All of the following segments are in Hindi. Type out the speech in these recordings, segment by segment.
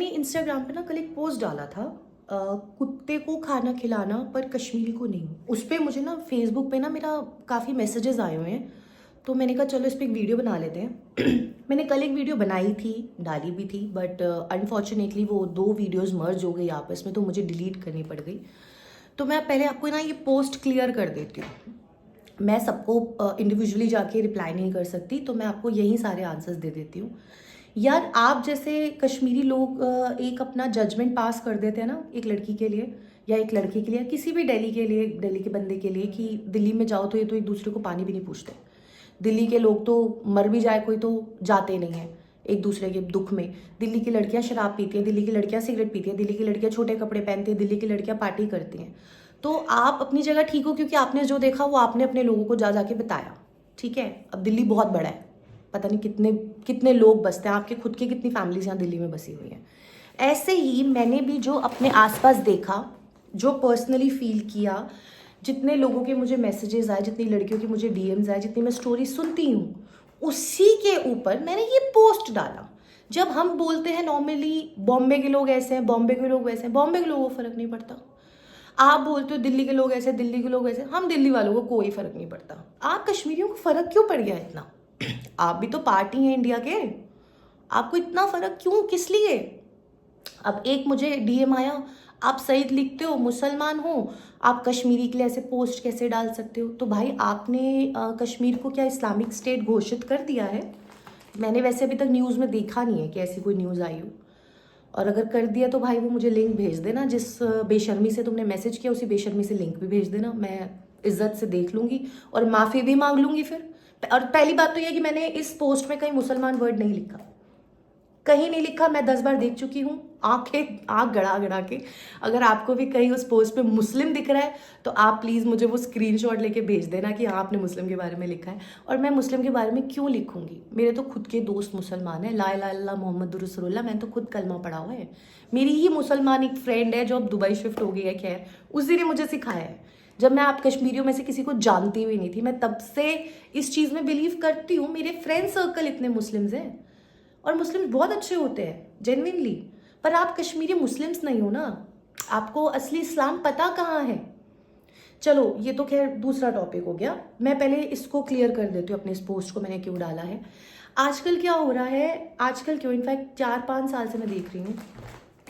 मैंने इंस्टाग्राम पे ना कल एक पोस्ट डाला था, कुत्ते को खाना खिलाना पर कश्मीरी को नहीं। उस पर मुझे ना फेसबुक पे ना मेरा काफ़ी मैसेजेस आए हुए हैं, तो मैंने कहा चलो इस पर एक वीडियो बना लेते हैं। मैंने कल एक वीडियो बनाई थी, डाली भी थी, बट अनफॉर्चुनेटली वो 2 वीडियोस मर्ज हो गई आपस में, तो मुझे डिलीट करनी पड़ गई। तो मैं पहले आपको ना ये पोस्ट क्लियर कर देती हूँ। मैं सबको इंडिविजुअली जाके रिप्लाई नहीं कर सकती, तो मैं आपको यही सारे आंसर्स दे देती हूँ। यार आप जैसे कश्मीरी लोग एक अपना जजमेंट पास कर देते हैं ना एक लड़की के लिए या एक लड़के के लिए, किसी भी दिल्ली के लिए, दिल्ली के बंदे के लिए, कि दिल्ली में जाओ तो ये तो एक दूसरे को पानी भी नहीं पूछते। दिल्ली के लोग तो मर भी जाए कोई तो जाते नहीं है एक दूसरे के दुख में। दिल्ली की लड़कियां शराब पीती हैं, दिल्ली की लड़कियां सिगरेट पीती हैं, दिल्ली की लड़कियां छोटे कपड़े पहनती हैं, दिल्ली की लड़कियां पार्टी करती हैं। तो आप अपनी जगह ठीक हो, क्योंकि आपने जो देखा वो आपने अपने लोगों को जा जाके बताया, ठीक है। अब दिल्ली बहुत बड़ा है, पता नहीं कितने कितने लोग बसते हैं, आपके खुद की कितनी फैमिलीज यहाँ दिल्ली में बसी हुई हैं। ऐसे ही मैंने भी जो अपने आसपास देखा, जो पर्सनली फील किया, जितने लोगों के मुझे मैसेजेस आए, जितनी लड़कियों की मुझे डीएम्स आए, जितनी मैं स्टोरी सुनती हूँ, उसी के ऊपर मैंने ये पोस्ट डाला। जब हम बोलते हैं नॉर्मली बॉम्बे के लोग ऐसे हैं, बॉम्बे के लोग वैसे हैं, बॉम्बे के लोगों को फर्क नहीं पड़ता। आप बोलते हो दिल्ली के लोग ऐसे, दिल्ली के लोग ऐसे, हम दिल्ली वालों को कोई फर्क नहीं पड़ता। आप कश्मीरियों को फर्क क्यों पड़ गया इतना? आप भी तो पार्टी हैं इंडिया के, आपको इतना फर्क क्यों, किस लिए? अब एक मुझे डीएम आया, आप सईद लिखते हो, मुसलमान हो, आप कश्मीरी के लिए ऐसे पोस्ट कैसे डाल सकते हो? तो भाई आपने कश्मीर को क्या इस्लामिक स्टेट घोषित कर दिया है? मैंने वैसे अभी तक न्यूज़ में देखा नहीं है कि ऐसी कोई न्यूज़ आई हो, और अगर कर दिया तो भाई वो मुझे लिंक भेज देना, जिस बेशर्मी से तुमने मैसेज किया उसी बेशर्मी से लिंक भी भेज देना, मैं इज्जत से देख लूँगी और माफ़ी भी मांग लूँगी फिर। और पहली बात तो यह कि मैंने इस पोस्ट में कहीं मुसलमान वर्ड नहीं लिखा, कहीं नहीं लिखा। मैं 10 बार देख चुकी हूँ, आँख गड़ा गड़ा के। अगर आपको भी कहीं उस पोस्ट पे मुस्लिम दिख रहा है तो आप प्लीज़ मुझे वो स्क्रीनशॉट लेके भेज देना कि हाँ आपने मुस्लिम के बारे में लिखा है। और मैं मुस्लिम के बारे में क्यों लिखूंगी? मेरे तो खुद के दोस्त मुसलमान हैं, ला इलाहा इल्लल्लाह मोहम्मद रसूलुल्लाह, मैंने तो खुद कलमा पढ़ा हुआ है। मेरी ही मुसलमान एक फ्रेंड है जो अब दुबई शिफ्ट हो गई है, खैर उसी ने मुझे सिखाया है। जब मैं आप कश्मीरियों में से किसी को जानती हुई नहीं थी, मैं तब से इस चीज़ में बिलीव करती हूँ। मेरे फ्रेंड सर्कल इतने मुस्लिम्स हैं और मुस्लिम्स बहुत अच्छे होते हैं जेन्युइनली, पर आप कश्मीरी मुस्लिम्स नहीं हो ना, आपको असली इस्लाम पता कहाँ है? चलो ये तो खैर दूसरा टॉपिक हो गया, मैं पहले इसको क्लियर कर देती हूँ अपने इस पोस्ट को मैंने क्यों डाला है। आजकल क्या हो रहा है, आजकल क्यों, इनफैक्ट 4-5 साल से मैं देख रही हूँ,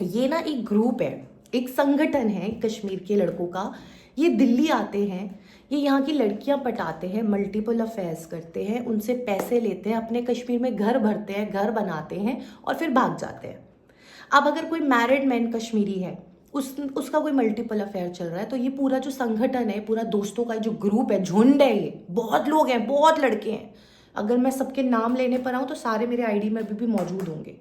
ये ना एक ग्रुप है, एक संगठन है कश्मीर के लड़कों का। ये दिल्ली आते हैं, ये यहाँ की लड़कियां पटाते हैं, मल्टीपल अफेयर्स करते हैं, उनसे पैसे लेते हैं, अपने कश्मीर में घर भरते हैं, घर बनाते हैं और फिर भाग जाते हैं। अब अगर कोई मैरिड मैन कश्मीरी है, उसका कोई मल्टीपल अफेयर चल रहा है, तो ये पूरा जो संगठन है, पूरा दोस्तों का जो ग्रुप है, झुंड है, ये बहुत लोग हैं, बहुत लड़के हैं। अगर मैं सबके नाम लेने पर आऊँ तो सारे मेरे आईडी में अभी भी मौजूद होंगे,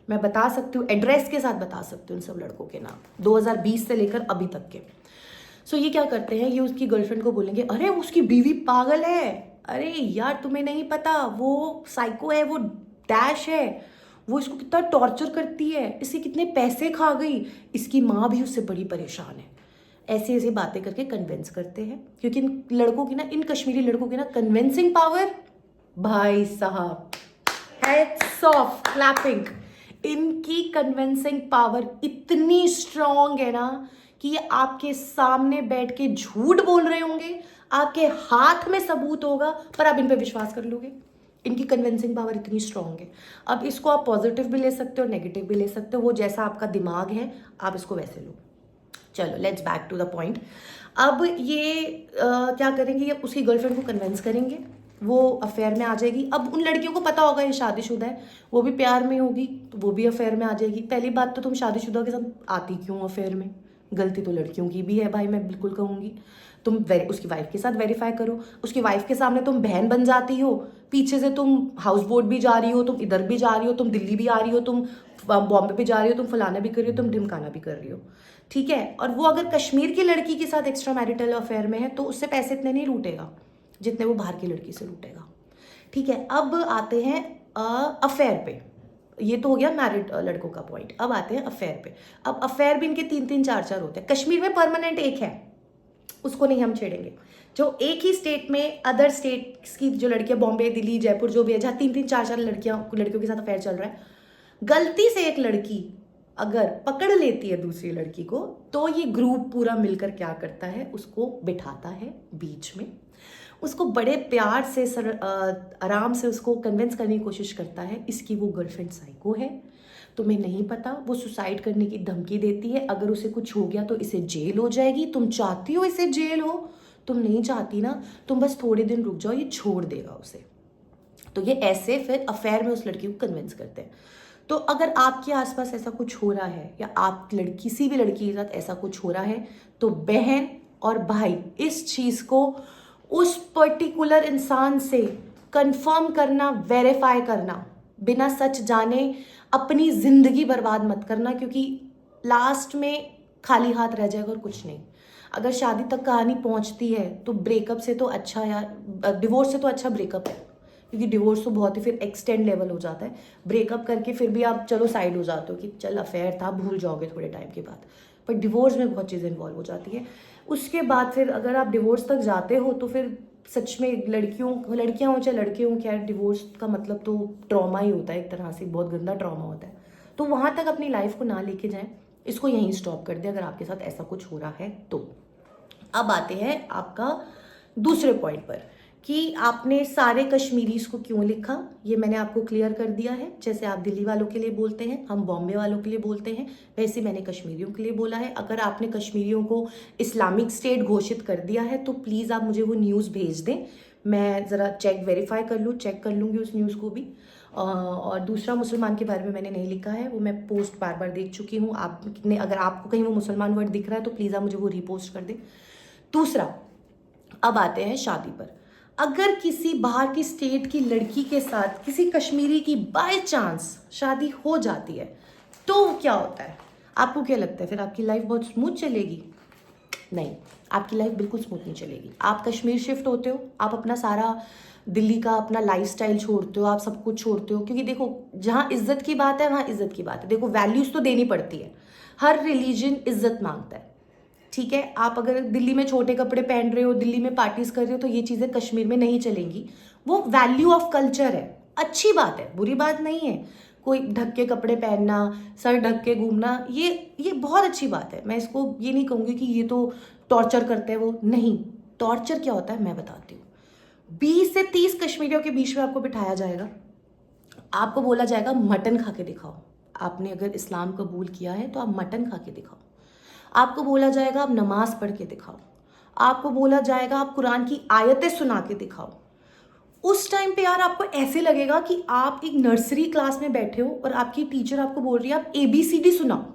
मैं बता सकती हूँ, एड्रेस के साथ बता सकती हूँ उन सब लड़कों के नाम, 2020 से लेकर अभी तक के। सो ये क्या करते हैं, ये उसकी गर्लफ्रेंड को बोलेंगे अरे उसकी बीवी पागल है, अरे यार तुम्हें नहीं पता वो साइको है, वो डैश है, वो इसको कितना टॉर्चर करती है, इसके कितने पैसे खा गई, इसकी माँ भी उससे बड़ी परेशान है। ऐसे ऐसे बातें करके कन्विंस करते हैं, क्योंकि इन लड़कों की ना, इन कश्मीरी लड़कों की ना कन्विंसिंग पावर, भाई साहब हेड्स ऑफ क्लैपिंग, इनकी कन्विंसिंग पावर इतनी स्ट्रॉन्ग है ना कि ये आपके सामने बैठ के झूठ बोल रहे होंगे, आपके हाथ में सबूत होगा, पर आप इन पे विश्वास कर लोगे। इनकी कन्विंसिंग पावर इतनी स्ट्रॉन्ग है। अब इसको आप पॉजिटिव भी ले सकते हो, नेगेटिव भी ले सकते हो, वो जैसा आपका दिमाग है आप इसको वैसे लो। चलो let's back to the point. अब ये क्या करेंगे, ये उसकी गर्लफ्रेंड को कन्विंस करेंगे, वो अफेयर में आ जाएगी। अब उन लड़कियों को पता होगा ये शादीशुदा है, वो भी प्यार में होगी तो वो भी अफेयर में आ जाएगी। पहली बात तो तुम शादीशुदा के साथ आती क्यों अफेयर में? गलती तो लड़कियों की भी है भाई, मैं बिल्कुल कहूँगी। तुम उसकी वाइफ के साथ वेरीफाई करो, उसकी वाइफ के सामने तुम बहन बन जाती हो, पीछे से तुम हाउस बोट भी जा रही हो, तुम इधर भी जा रही हो, तुम दिल्ली भी आ रही हो, तुम बॉम्बे भी जा रही हो, तुम फलाना भी कर रही हो, तुम ढिमकाना भी कर रही हो, ठीक है। और वो अगर कश्मीर की लड़की के साथ एक्स्ट्रा मैरिटल अफेयर में है तो उससे पैसे इतने नहीं लूटेगा जितने वो बाहर की लड़की से लूटेगा, ठीक है। अब आते हैं अफेयर पे, ये तो हो गया मैरिड लड़कों का पॉइंट। अब आते हैं अफेयर पे। अब अफेयर भी इनके 3-3 4-4 होते हैं। कश्मीर में परमानेंट एक है, उसको नहीं हम छेड़ेंगे। जो एक ही स्टेट में, अदर स्टेट्स की जो लड़कियां, बॉम्बे, दिल्ली, जयपुर जो भी है, जहाँ 3-3 4-4 लड़कियों के साथ अफेयर चल रहा है, गलती से एक लड़की अगर पकड़ लेती है दूसरी लड़की को तो ये ग्रुप पूरा मिलकर क्या करता है, उसको बिठाता है बीच में, उसको बड़े प्यार से आराम से उसको कन्विंस करने की कोशिश करता है इसकी वो गर्लफ्रेंड साइको है, तुम्हें नहीं पता, वो सुसाइड करने की धमकी देती है, अगर उसे कुछ हो गया तो इसे जेल हो जाएगी, तुम चाहती हो इसे जेल हो, तुम नहीं चाहती ना, तुम बस थोड़े दिन रुक जाओ, ये छोड़ देगा उसे। तो ये ऐसे फिर अफेयर में उस लड़की को कन्विंस करते हैं। तो अगर आपके आसपास ऐसा कुछ हो रहा है या आप किसी भी लड़की के साथ ऐसा कुछ हो रहा है, तो बहन और भाई इस चीज़ को उस पर्टिकुलर इंसान से कंफर्म करना, वेरीफाई करना, बिना सच जाने अपनी ज़िंदगी बर्बाद मत करना, क्योंकि लास्ट में खाली हाथ रह जाएगा और कुछ नहीं। अगर शादी तक कहानी पहुंचती है तो ब्रेकअप से तो अच्छा, यार डिवोर्स से तो अच्छा ब्रेकअप है, क्योंकि डिवोर्स तो बहुत ही फिर एक्सटेंड लेवल हो जाता है। ब्रेकअप करके फिर भी आप चलो साइड हो जाते हो कि चल अफेयर था, भूल जाओगे थोड़े टाइम के बाद, पर डिवोर्स में बहुत चीज़ें इन्वॉल्व हो जाती है। उसके बाद फिर अगर आप डिवोर्स तक जाते हो तो फिर सच में लड़कियां हो चाहे लड़के हों, क्या डिवोर्स का मतलब तो ट्रॉमा ही होता है, एक तरह से बहुत गंदा ट्रॉमा होता है। तो वहाँ तक अपनी लाइफ को ना लेके जाएं, इसको यहीं स्टॉप कर दें अगर आपके साथ ऐसा कुछ हो रहा है तो। अब आते हैं आपका दूसरे पॉइंट पर कि आपने सारे कश्मीरीज को क्यों लिखा, ये मैंने आपको क्लियर कर दिया है। जैसे आप दिल्ली वालों के लिए बोलते हैं, हम बॉम्बे वालों के लिए बोलते हैं, वैसे मैंने कश्मीरियों के लिए बोला है। अगर आपने कश्मीरियों को इस्लामिक स्टेट घोषित कर दिया है तो प्लीज़ आप मुझे वो न्यूज़ भेज दें, मैं ज़रा वेरीफाई चेक कर लूँगी उस न्यूज़ को भी। और दूसरा, मुसलमान के बारे में मैंने नहीं लिखा है, वो मैं पोस्ट बार बार देख चुकी हूँ। आपने अगर आपको कहीं वो मुसलमान वर्ड दिख रहा है तो प्लीज़ आप मुझे वो रीपोस्ट कर दें। दूसरा, अब आते हैं शादी पर। अगर किसी बाहर की स्टेट की लड़की के साथ किसी कश्मीरी की बाय चांस शादी हो जाती है तो क्या होता है? आपको क्या लगता है फिर आपकी लाइफ बहुत स्मूथ चलेगी? नहीं, आपकी लाइफ बिल्कुल स्मूथ नहीं चलेगी। आप कश्मीर शिफ्ट होते हो, आप अपना सारा दिल्ली का अपना लाइफस्टाइल छोड़ते हो, आप सब कुछ छोड़ते हो, क्योंकि देखो जहाँ इज्जत की बात है वहाँ इज्जत की बात है। देखो वैल्यूज तो देनी पड़ती है, हर रिलीजन इज्जत मांगता है, ठीक है। आप अगर दिल्ली में छोटे कपड़े पहन रहे हो, दिल्ली में पार्टीज कर रहे हो, तो ये चीज़ें कश्मीर में नहीं चलेंगी। वो वैल्यू ऑफ कल्चर है, अच्छी बात है, बुरी बात नहीं है। कोई ढक के कपड़े पहनना, सर ढक के घूमना, ये बहुत अच्छी बात है। मैं इसको ये नहीं कहूँगी कि ये तो टॉर्चर करते हैं, वो नहीं। टॉर्चर क्या होता है मैं बताती हूँ। 20 से 30 कश्मीरियों के बीच में आपको बिठाया जाएगा, आपको बोला जाएगा मटन खा के दिखाओ। आपने अगर इस्लाम कबूल किया है तो आप मटन खा के दिखाओ। आपको बोला जाएगा आप नमाज पढ़ के दिखाओ, आपको बोला जाएगा आप कुरान की आयतें सुना के दिखाओ। उस टाइम पे यार आपको ऐसे लगेगा कि आप एक नर्सरी क्लास में बैठे हो और आपकी टीचर आपको बोल रही है आप ABCD सुनाओ।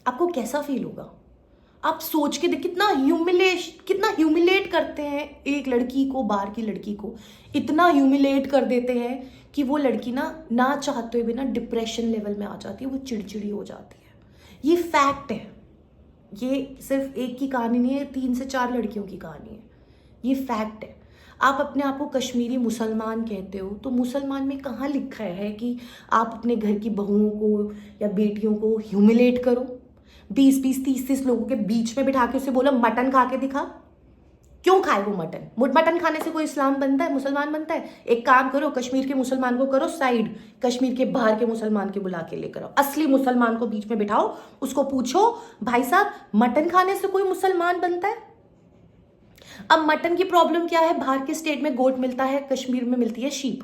आपको कैसा फील होगा? आप सोच के कितना ह्यूमिलेट करते हैं एक लड़की को, बाहर की लड़की को इतना ह्यूमिलेट कर देते हैं कि वो लड़की ना चाहते हुए भी डिप्रेशन लेवल में आ जाती है, वो चिड़चिड़ी हो जाती है। ये फैक्ट है, ये सिर्फ एक की कहानी नहीं है, 3 से 4 लड़कियों की कहानी है, ये फैक्ट है। आप अपने आप को कश्मीरी मुसलमान कहते हो, तो मुसलमान में कहाँ लिखा है कि आप अपने घर की बहुओं को या बेटियों को ह्यूमिलेट करो? 20-20, 30-30 लोगों के बीच में बिठा के उसे बोलो मटन खा के दिखा। क्यों खाए वो मटन? मटन खाने से कोई इस्लाम बनता है, मुसलमान बनता है? एक काम करो, कश्मीर के मुसलमान को करो साइड, कश्मीर के बाहर के मुसलमान के बुला के लेकर आओ, असली मुसलमान को बीच में बिठाओ, उसको पूछो भाई साहब मटन खाने से कोई मुसलमान बनता है? अब मटन की प्रॉब्लम क्या है? बाहर के स्टेट में गोट मिलता है, कश्मीर में मिलती है शीप।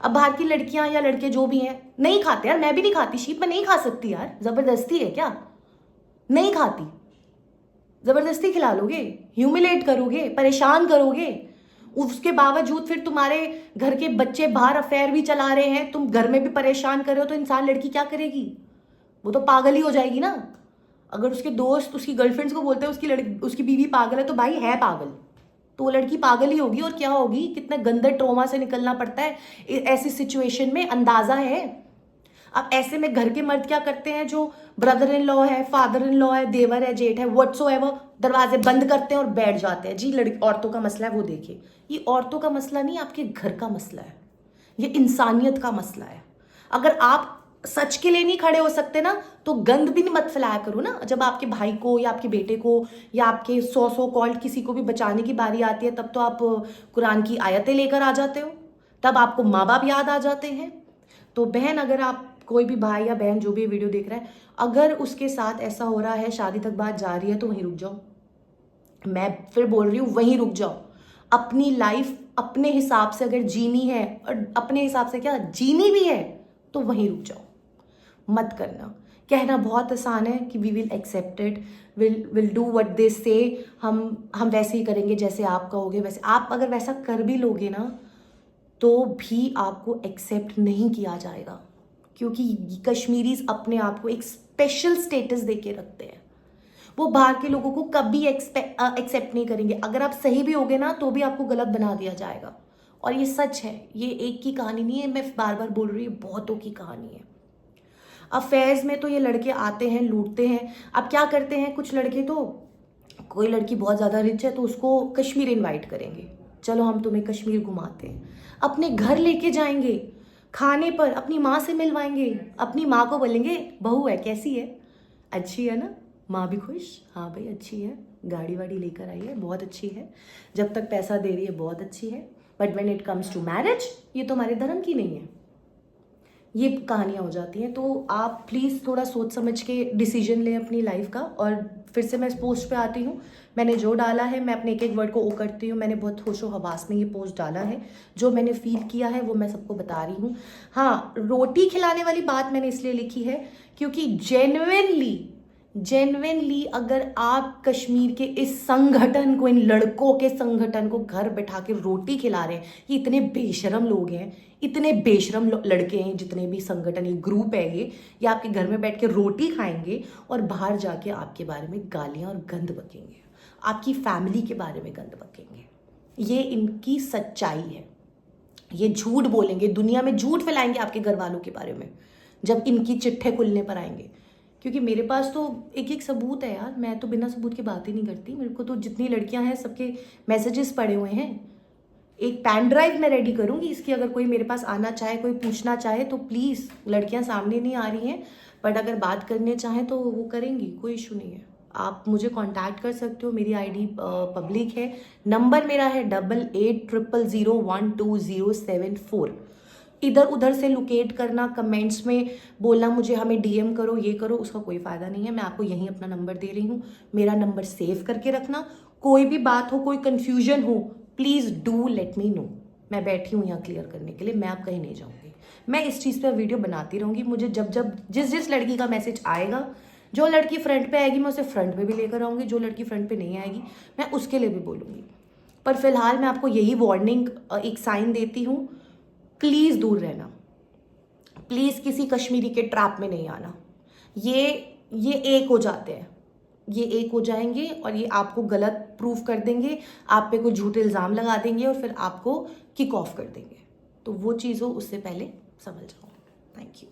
अब बाहर की लड़कियां या लड़के जो भी हैं नहीं खाते यार, मैं भी नहीं खाती शीप, मैं नहीं खा सकती यार, जबरदस्ती है क्या? नहीं खाती, जबरदस्ती खिला लोगे, ह्यूमिलेट करोगे, परेशान करोगे, उसके बावजूद फिर तुम्हारे घर के बच्चे बाहर अफेयर भी चला रहे हैं, तुम घर में भी परेशान कर रहे हो, तो इंसान लड़की क्या करेगी? वो तो पागल ही हो जाएगी ना। अगर उसके दोस्त उसकी गर्लफ्रेंड्स को बोलते हैं उसकी बीवी पागल है, तो भाई है पागल, तो वो लड़की पागल ही होगी और क्या होगी। कितने गंदे ट्रॉमा से निकलना पड़ता है ऐसी सिचुएशन में, अंदाजा है। अब ऐसे में घर के मर्द क्या करते हैं? जो ब्रदर इन लॉ है, फादर इन लॉ है, देवर है, जेठ है, व्हाट्सोएवर, दरवाजे बंद करते हैं और बैठ जाते हैं। जी औरतों का मसला है वो देखिए। ये औरतों का मसला नहीं, आपके घर का मसला है, ये इंसानियत का मसला है। अगर आप सच के लिए नहीं खड़े हो सकते ना, तो गंद भी मत फैलाया करो ना। जब आपके भाई को या आपके बेटे को या आपके 100 कॉल्ड किसी को भी बचाने की बारी आती है, तब तो आप कुरान की आयतें लेकर आ जाते हो, तब आपको माँ बाप याद आ जाते हैं। तो बहन, अगर आप कोई भी भाई या बहन जो भी वीडियो देख रहा है, अगर उसके साथ ऐसा हो रहा है, शादी तक बात जा रही है, तो वहीं रुक जाओ। मैं फिर बोल रही हूँ, वहीं रुक जाओ। अपनी लाइफ अपने हिसाब से अगर जीनी है, और अपने हिसाब से क्या जीनी भी है, तो वहीं रुक जाओ, मत करना। कहना बहुत आसान है कि we will accept it, will do what they say, हम वैसे ही करेंगे जैसे आप कहोगे वैसे। आप अगर वैसा कर भी लोगे ना, तो भी आपको एक्सेप्ट नहीं किया जाएगा, क्योंकि कश्मीरीज अपने आप को एक स्पेशल स्टेटस देके रखते हैं। वो बाहर के लोगों को कभी एक्सेप्ट नहीं करेंगे। अगर आप सही भी होगे ना, तो भी आपको गलत बना दिया जाएगा। और ये सच है, ये एक की कहानी नहीं है, मैं बार बार बोल रही हूँ, बहुतों की कहानी है। अफेयर्स में तो ये लड़के आते हैं, लूटते हैं। अब क्या करते हैं कुछ लड़के, तो कोई लड़की बहुत ज़्यादा रिच है तो उसको कश्मीर इनवाइट करेंगे, चलो हम तुम्हें कश्मीर घुमाते हैं, अपने घर लेके जाएंगे, खाने पर अपनी माँ से मिलवाएंगे, अपनी माँ को बोलेंगे बहू है कैसी है, अच्छी है ना, माँ भी खुश, हाँ भाई अच्छी है, गाड़ी वाड़ी लेकर आई है, बहुत अच्छी है, जब तक पैसा दे रही है बहुत अच्छी है, but when it comes to marriage ये तो हमारे धर्म की नहीं है। ये कहानियाँ हो जाती हैं। तो आप प्लीज़ थोड़ा सोच समझ के डिसीजन लें अपनी लाइफ का। और फिर से मैं इस पोस्ट पे आती हूँ, मैंने जो डाला है मैं अपने एक एक वर्ड को ओ करती हूँ। मैंने बहुत होशो हवास में ये पोस्ट डाला है, जो मैंने फील किया है वो मैं सबको बता रही हूँ। हाँ, रोटी खिलाने वाली बात मैंने इसलिए लिखी है क्योंकि जेन्युइनली अगर आप कश्मीर के इस संगठन को, इन लड़कों के संगठन को घर बैठा के रोटी खिला रहे हैं, ये इतने बेशरम लोग हैं, इतने बेशरम लड़के हैं, जितने भी संगठन, ये ग्रुप है, ये आपके घर में बैठ के रोटी खाएंगे और बाहर जाके आपके बारे में गालियां और गंद बकेंगे, आपकी फैमिली के बारे में गंद बकेंगे। ये इनकी सच्चाई है। ये झूठ बोलेंगे, दुनिया में झूठ फैलाएंगे आपके घर वालों के बारे में जब इनकी चिट्ठे खुलने पर आएंगे। क्योंकि मेरे पास तो एक एक सबूत है यार, मैं तो बिना सबूत की बात ही नहीं करती। मेरे को तो जितनी लड़कियां हैं सबके मैसेजेस पड़े हुए हैं। एक पेन ड्राइव मैं रेडी करूंगी इसकी, अगर कोई मेरे पास आना चाहे, कोई पूछना चाहे तो प्लीज़। लड़कियां सामने नहीं आ रही हैं, बट अगर बात करने चाहें तो वो करेंगी, कोई इशू नहीं है। आप मुझे कांटेक्ट कर सकते हो, मेरी आईडी पब्लिक है, नंबर मेरा है 8800012074। इधर उधर से लोकेट करना, कमेंट्स में बोलना मुझे हमें डीएम करो, ये करो, उसका कोई फ़ायदा नहीं है। मैं आपको यहीं अपना नंबर दे रही हूँ, मेरा नंबर सेव करके रखना। कोई भी बात हो, कोई कन्फ्यूजन हो, please do let me know. मैं बैठी हूँ यहाँ क्लियर करने के लिए, मैं आप कहीं नहीं जाऊँगी। मैं इस चीज़ पर वीडियो बनाती रहूँगी। मुझे जब जिस लड़की का मैसेज आएगा, जो लड़की फ्रंट पे आएगी मैं उसे फ्रंट पे भी लेकर आऊँगी, जो लड़की फ्रंट पे नहीं आएगी मैं उसके लिए भी बोलूँगी। पर फिलहाल मैं आपको यही वार्निंग, एक साइन देती हूँ, प्लीज़ दूर रहना, प्लीज़ किसी कश्मीरी के ट्रैप में नहीं आना। ये एक हो जाते हैं, ये एक हो जाएंगे और ये आपको गलत प्रूफ कर देंगे, आप पे कोई झूठे इल्ज़ाम लगा देंगे और फिर आपको किक ऑफ कर देंगे। तो वो चीज़ हो, उससे पहले समझ जाओ। Thank you.